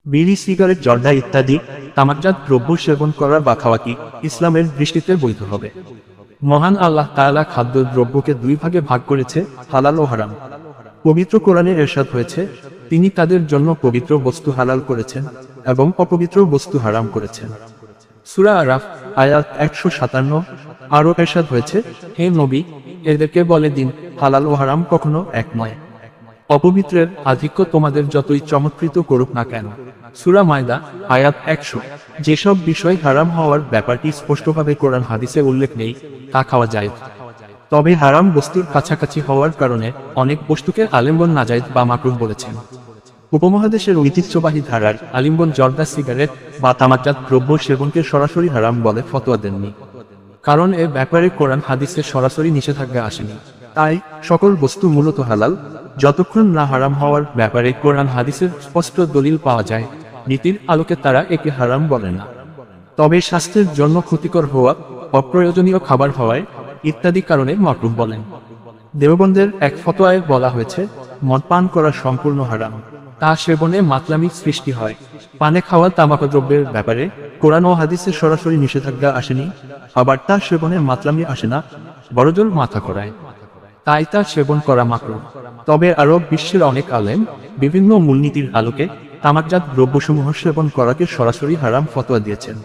বিড়ি, সিগারেট, জর্দা ইত্যাদি তামাকজাত দ্রব্য সেবন করা বা খাওয়া কি ইসলামের দৃষ্টিতে বৈধ হবে? মহান আল্লাহ তাআলা খাদ্য দ্রব্যকে দুই ভাগে ভাগ করেছে, হালাল ও হারাম। পবিত্র কোরআনে ইরশাদ হয়েছে, তিনি তাদের জন্য পবিত্র বস্তু হালাল করেছেন এবং অপবিত্র বস্তু হারাম করেছেন। সূরা আরাফ আয়াত 157। আরও ইরশাদ হয়েছে, হে নবী, এদেরকে বলে দিন, হালাল ও হারাম কখনো এক নয়। অপবিত্রের আধিক্য তোমাদের যতই চমৎকৃত করুক না কেন। সূরা মায়দা আয়াত 100। যেসব বিষয় হারাম হওয়ার ব্যাপারটি স্পষ্টভাবে কোরআন হাদিসে উল্লেখ নেই, তা খাওয়া যায়। তবে হারাম বস্তুর কাছাকাছি হওয়ার কারণে অনেক বস্তুকে আলিঙ্গন নাজায়েজ বা মাকরুহ বলেছেন। উপমহাদেশের ঐতিহ্যবাহী ধারার আলিঙ্গন জর্দা, সিগারেট বা তামাকজাত দ্রব্য সেবনকে সরাসরি হারাম বলে ফতোয়া দেননি, কারণ এ ব্যাপারে কোরআন হাদিসে সরাসরি নিষেধাজ্ঞা আসেনি। তাই সকল বস্তু মূলত হালাল, যতক্ষণ না হারাম হওয়ার ব্যাপারে কোরআন হাদিসের স্পষ্ট দলিল পাওয়া যায়। নীতির আলোকে তারা একে হারাম বলে না। তবে স্বাস্থ্যের জন্য ক্ষতিকর হওয়া, অপ্রয়োজনীয় খাবার হওয়ায় ইত্যাদি কারণে মাকরুহ বলেন। দেওবন্দের এক ফতোয়ায় বলা হয়েছে, মদ পান করা সম্পূর্ণ হারাম, তা সেবনে মাতলামি সৃষ্টি হয়। পানে খাওয়া তামাকদ্রব্যের ব্যাপারে কোরআন ও হাদিসে সরাসরি নিষেধাজ্ঞা আসেনি, আবার তা সেবনে মাতলামি আসে না, বড়জোর মাথা করায়, তাই তা সেবন করা মাকরুহ। তবে আরব বিশ্বের অনেক আলেম বিভিন্ন মূলনীতির আলোকে তামাকজাত দ্রব্যসমূহ সেবন করাকে সরাসরি হারাম ফতোয়া দিয়েছেন।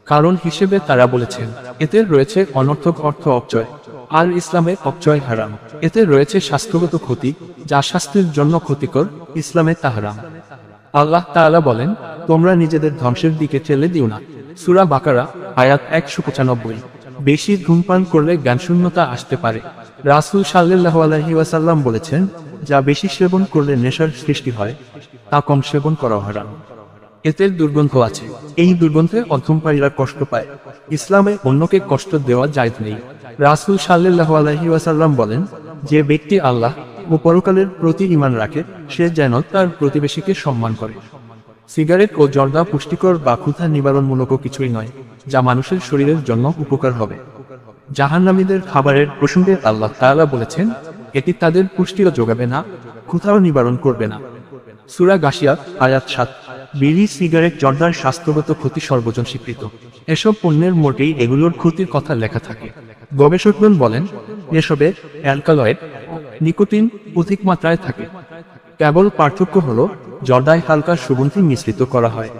কারণ হিসেবে তারা বলেছেন, এতে রয়েছে অনর্থক অর্থ অপচয়, আর ইসলামে অপচয় হারাম। এতে রয়েছে স্বাস্থ্যগত ক্ষতি, যা স্বাস্থ্যের জন্য ক্ষতিকর, ইসলামে তা হারাম। আল্লাহ তাআলা বলেন, তোমরা নিজেদের ধ্বংসের দিকে ঠেলে দিও না। সূরা বাকারা আয়াত 195। বেশি ধূমপান করলে জ্ঞানশূন্যতা আসতে পারে। রাসূল সাল্লাল্লাহু আলাইহি ওয়াসাল্লাম বলেছেন, যা বেশি সেবন করলে নেশার সৃষ্টি হয়, তা কম সেবন করা হারাম। এতে দুর্গন্ধ আছে, এই দুর্গন্ধে অধমকারীরা কষ্ট পায়। ইসলামে অন্যকে কষ্ট দেওয়া জায়েজ নেই। রাসূল সাল্লাল্লাহু আলাইহি ওয়াসাল্লাম বলেন, যে ব্যক্তি আল্লাহ ও পরকালের প্রতি ঈমান রাখে, সে যেন তার প্রতিবেশীকে সম্মান করে। সিগারেট ও জর্দা পুষ্টিকর বা ক্ষুধা নিবারণমূলক কিছুই নয়, যা মানুষের শরীরের জন্য উপকার হবে। জাহান্নামীদের খাবারের প্রসঙ্গে আল্লাহ তাআলা বলেছেন, এটি তাদের পুষ্টিও যোগাবে না, ক্ষুধাও নিবারণ করবে না। সূরা গাশিয়া আয়াত 7। বিড়ি, সিগারেট, জর্দার স্বাস্থ্যগত ক্ষতি সর্বজন স্বীকৃত। এসব পণ্যের মোটেই এগুলোর ক্ষতির কথা লেখা থাকে। গবেষকগণ বলেন, এসবে অ্যালকালয়েড, নিকোটিন অধিক মাত্রায় থাকে। কেবল পার্থক্য হলো, জর্দায় হালকা সুগন্ধি মিশ্রিত করা হয়,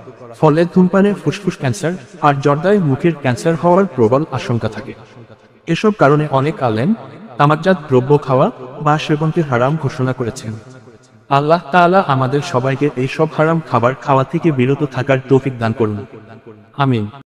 ফলে ধূমপানে ফুসফুস ক্যান্সার, আর জর্দায় মুখের ক্যান্সার হওয়ার প্রবল আশঙ্কা থাকে। এসব কারণে অনেক আলেম তামাকজাত দ্রব্য খাওয়া বা সেবনকে হারাম ঘোষণা করেছেন। আল্লাহ তাআলা আমাদের সবাইকে এই সব হারাম খাবার খাওয়া থেকে বিরত থাকার তৌফিক দান করুন। আমিন।